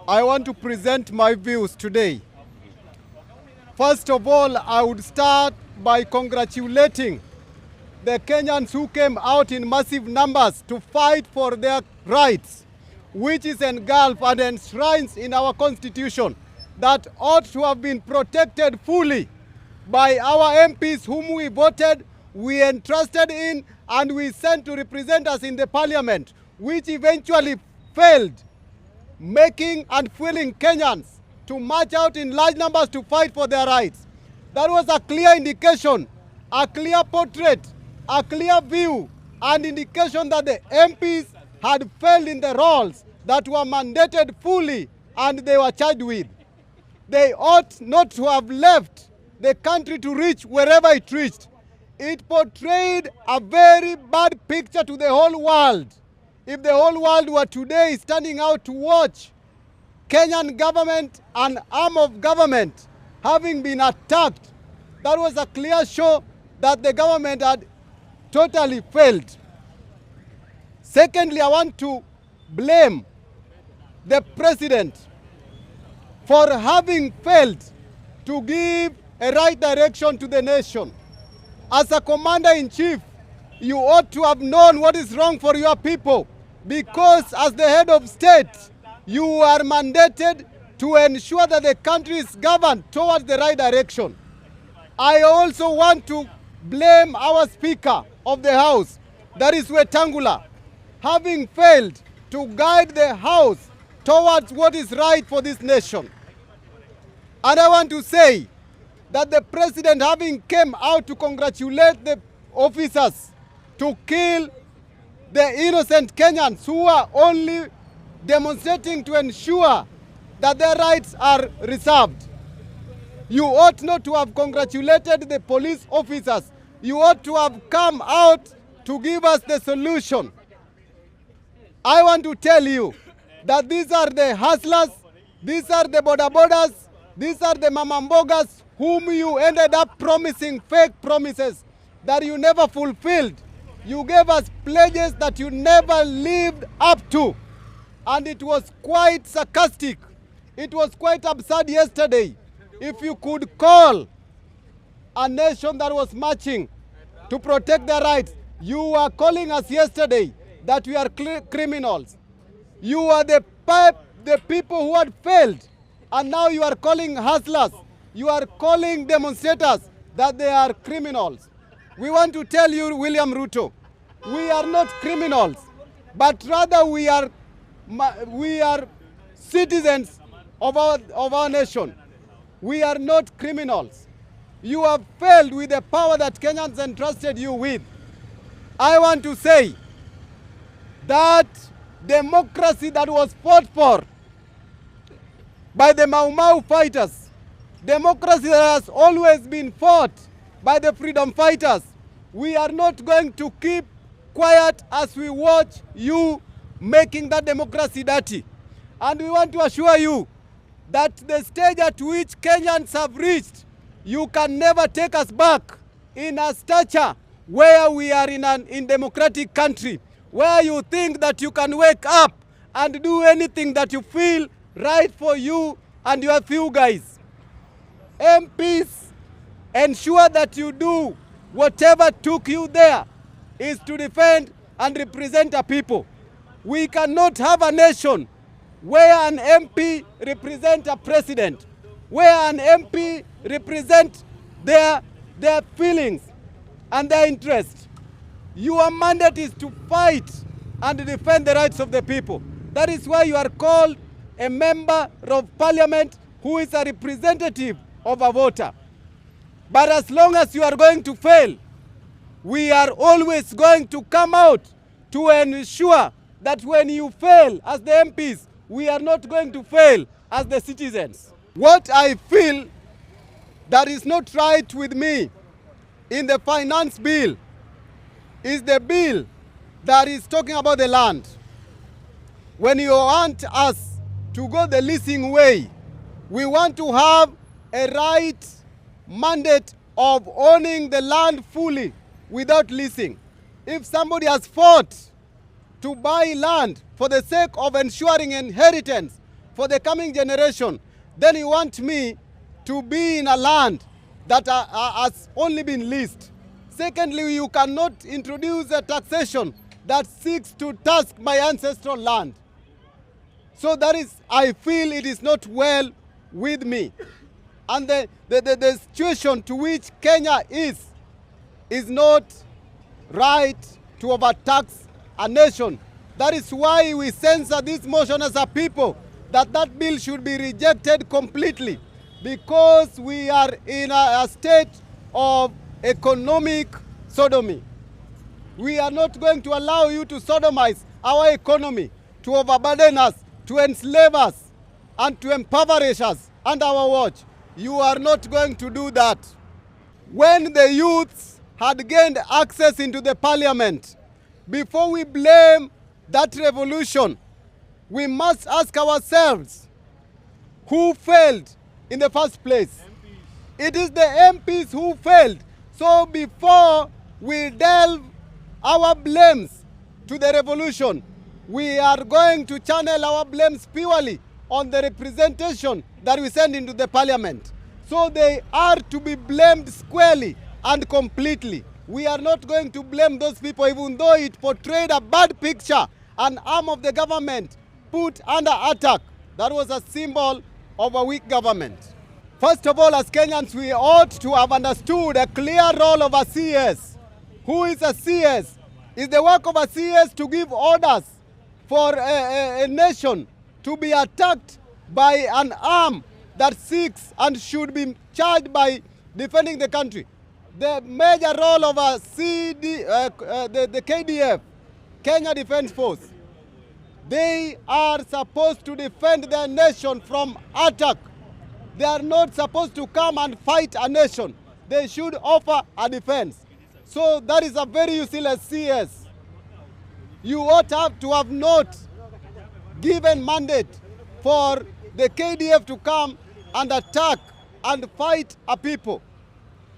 I want to present my views today. First of all, I would start by congratulating the Kenyans who came out in massive numbers to fight for their rights, which is engulfed and enshrined in our constitution, that ought to have been protected fully by our MPs whom we voted, we entrusted in, and we sent to represent us in the parliament, which eventually failed, making and fueling Kenyans to march out in large numbers to fight for their rights. That was a clear indication, a clear portrait, a clear view, and indication that the MPs had failed in the roles that were mandated fully and they were charged with. They ought not to have left the country to reach wherever it reached. It portrayed a very bad picture to the whole world. If the whole world were today standing out to watch Kenyan government and arm of government having been attacked, that was a clear show that the government had totally failed. Secondly, I want to blame the president for having failed to give a right direction to the nation. As a commander-in-chief, you ought to have known what is wrong for your people, because as the head of state, you are mandated to ensure that the country is governed towards the right direction. I also want to blame our Speaker of the House, that is Wetangula, having failed to guide the House towards what is right for this nation. And I want to say that the president, having came out to congratulate the officers to kill the innocent Kenyans who are only demonstrating to ensure that their rights are reserved, you ought not to have congratulated the police officers. You ought to have come out to give us the solution. I want to tell you that these are the hustlers, these are the bodabodas, these are the mamambogas whom you ended up promising fake promises that you never fulfilled. You gave us pledges that you never lived up to. And it was quite sarcastic. It was quite absurd yesterday. If you could call a nation that was marching to protect their rights, you were calling us yesterday that we are criminals. You are the people who had failed, and now you are calling hustlers, you are calling demonstrators that they are criminals. We want to tell you, William Ruto, we are not criminals, but rather we are citizens of our nation. We are not criminals. You have failed with the power that Kenyans entrusted you with. I want to say that democracy that was fought for by the Mau Mau fighters, democracy that has always been fought by the freedom fighters, we are not going to keep quiet as we watch you making that democracy dirty. And we want to assure you that the stage at which Kenyans have reached, you can never take us back in a stature where we are in an democratic country, where you think that you can wake up and do anything that you feel right for you and your few guys. MPs, ensure that you do whatever took you there is to defend and represent a people. We cannot have a nation where an MP represents a president, where an MP represents their feelings and their interests. Your mandate is to fight and defend the rights of the people. That is why you are called a member of parliament who is a representative of a voter. But as long as you are going to fail, we are always going to come out to ensure that when you fail as the MPs, we are not going to fail as the citizens. What I feel that is not right with me in the finance bill is the bill that is talking about the land. When you want us to go the leasing way, we want to have a right mandate of owning the land fully without leasing. If somebody has fought to buy land for the sake of ensuring inheritance, for the coming generation, then you want me to be in a land that has only been leased. Secondly, you cannot introduce a taxation that seeks to tax my ancestral land. So that is, I feel it is not well with me. And the situation to which Kenya is not right to overtax a nation. That is why we censor this motion as a people, that bill should be rejected completely, because we are in a state of economic sodomy. We are not going to allow you to sodomize our economy, to overburden us, to enslave us, and to impoverish us under our watch. You are not going to do that. When the youths had gained access into the parliament, before we blame that revolution, we must ask ourselves, who failed in the first place? It is the MPs who failed. So before we delve our blames to the revolution, we are going to channel our blames purely on the representation that we send into the parliament. So they are to be blamed squarely and completely. We are not going to blame those people, even though it portrayed a bad picture, an arm of the government put under attack. That was a symbol of a weak government. First of all, as Kenyans, we ought to have understood a clear role of a CS. Who is a CS? It's the work of a CS to give orders for a nation to be attacked by an arm that seeks and should be charged by defending the country. The major role of a the KDF, Kenya Defense Force, they are supposed to defend their nation from attack. They are not supposed to come and fight a nation. They should offer a defense. So that is a very useless CS. You ought to have not given mandate for the KDF to come and attack and fight a people.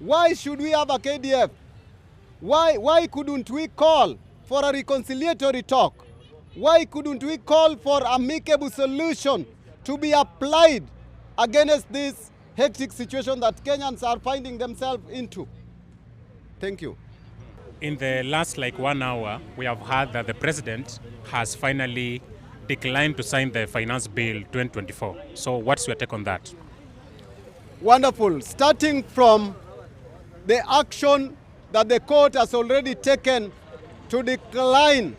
Why should we have a KDF? Why couldn't we call for a reconciliatory talk? Why couldn't we call for amicable solution to be applied against this hectic situation that Kenyans are finding themselves into? Thank you. In the last 1 hour, we have heard that the president has finally declined to sign the Finance Bill 2024. So what's your take on that? Wonderful. Starting from the action that the court has already taken to decline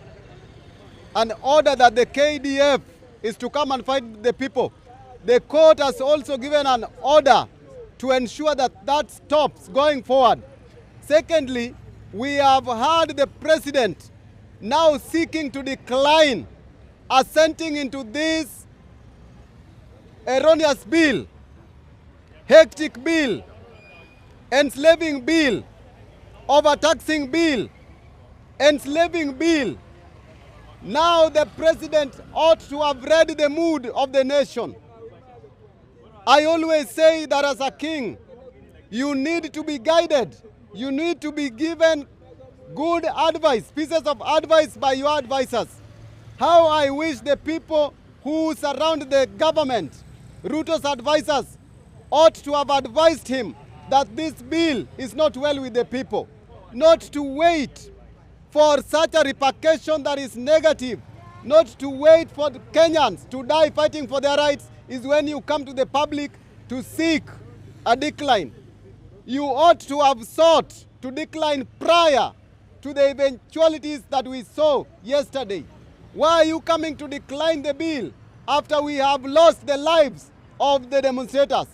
an order that the KDF is to come and fight the people. The court has also given an order to ensure that that stops going forward. Secondly, we have heard the president now seeking to decline assenting into this erroneous bill, hectic bill, enslaving bill, overtaxing bill, enslaving bill. Now the president ought to have read the mood of the nation. I always say that as a king, you need to be guided. You need to be given good advice, pieces of advice by your advisors. How I wish the people who surround the government, Ruto'S advisors, ought to have advised him that this bill is not well with the people. Not to wait for such a repercussion that is negative, not to wait for the Kenyans to die fighting for their rights is when you come to the public to seek a decline. You ought to have sought to decline prior to the eventualities that we saw yesterday. Why are you coming to decline the bill after we have lost the lives of the demonstrators?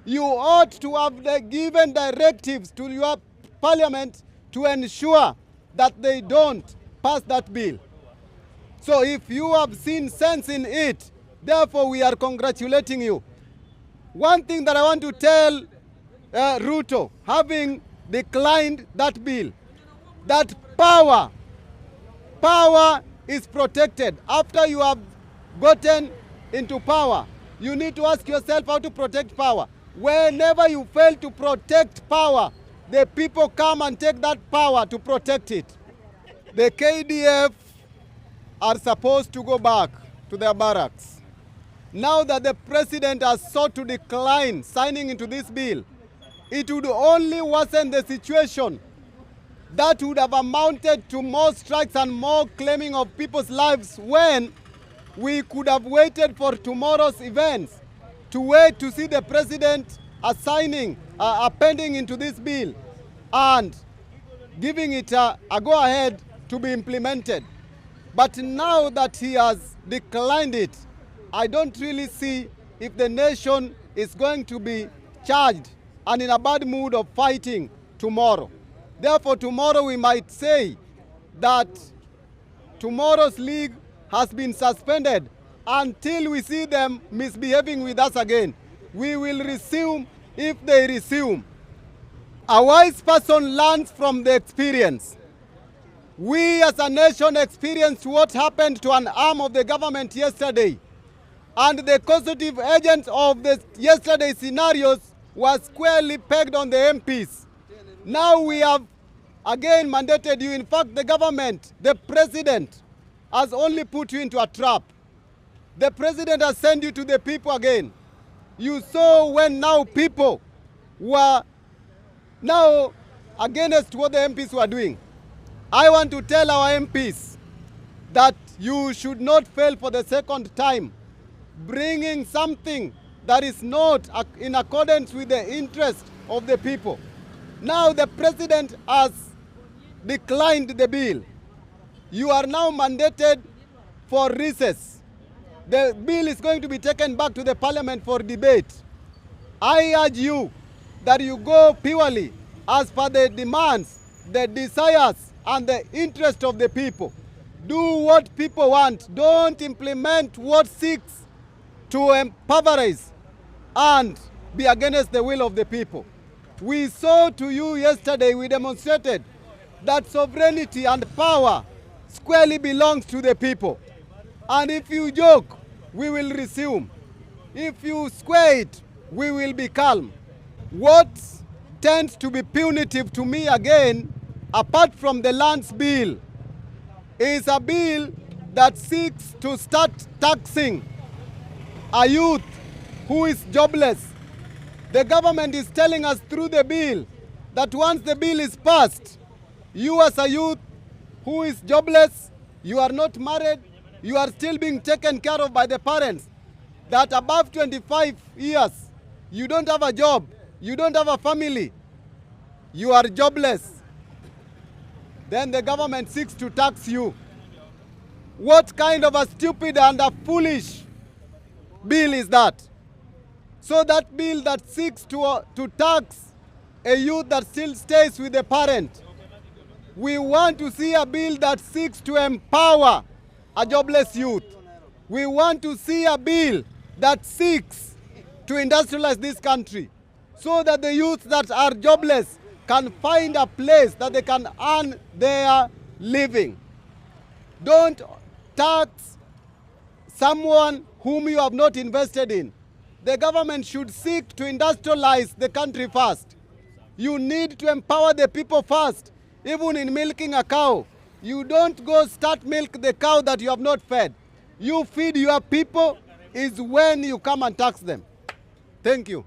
You ought to have given directives to your parliament to ensure that they don't pass that bill. So if you have seen sense in it, therefore we are congratulating you. One thing that I want to tell Ruto, having declined that bill, that power is protected. After you have gotten into power, you need to ask yourself how to protect power. Whenever you fail to protect power, the people come and take that power to protect it. The KDF are supposed to go back to their barracks. now that the president has sought to decline signing into this bill, it would only worsen the situation. That would have amounted to more strikes and more claiming of people's lives, when we could have waited for tomorrow's events to wait to see the president assigning, appending into this bill and giving it a go-ahead to be implemented. But now that he has declined it, I don't really see if the nation is going to be charged and in a bad mood of fighting tomorrow. Therefore, tomorrow we might say that tomorrow's league has been suspended until we see them misbehaving with us again. We will resume if they resume. A wise person learns from the experience. We as a nation experienced what happened to an arm of the government yesterday, and the causative agents of the yesterday's scenarios were squarely pegged on the MPs. Now we have again mandated you. In fact, the government, the president, has only put you into a trap. The president has sent you to the people again. You saw when now people were now against what the MPs were doing. I want to tell our MPs that you should not fail for the second time, bringing something that is not in accordance with the interest of the people. Now the president has declined the bill. You are now mandated for recess. The bill is going to be taken back to the parliament for debate. I urge you that you go purely as per the demands, the desires, and the interest of the people. Do what people want. Don't implement what seeks to impoverish and be against the will of the people. We saw to you yesterday, we demonstrated that sovereignty and power squarely belongs to the people. And if you joke, we will resume. If you square it, we will be calm. What tends to be punitive to me again, apart from the lands bill, is a bill that seeks to start taxing a youth who is jobless. The government is telling us through the bill that once the bill is passed, you as a youth who is jobless, you are not married, you are still being taken care of by the parents, that above 25 years, you don't have a job, you don't have a family, you are jobless, then the government seeks to tax you. What kind of a stupid and a foolish bill is that? So that bill that seeks to tax a youth that still stays with the parent. We want to see a bill that seeks to empower a jobless youth. We want to see a bill that seeks to industrialize this country so that the youth that are jobless can find a place that they can earn their living. Don't tax someone whom you have not invested in. The government should seek to industrialize the country first. You need to empower the people first. Even in milking a cow, you don't go start milk the cow that you have not fed. You feed your people is when you come and tax them. Thank you.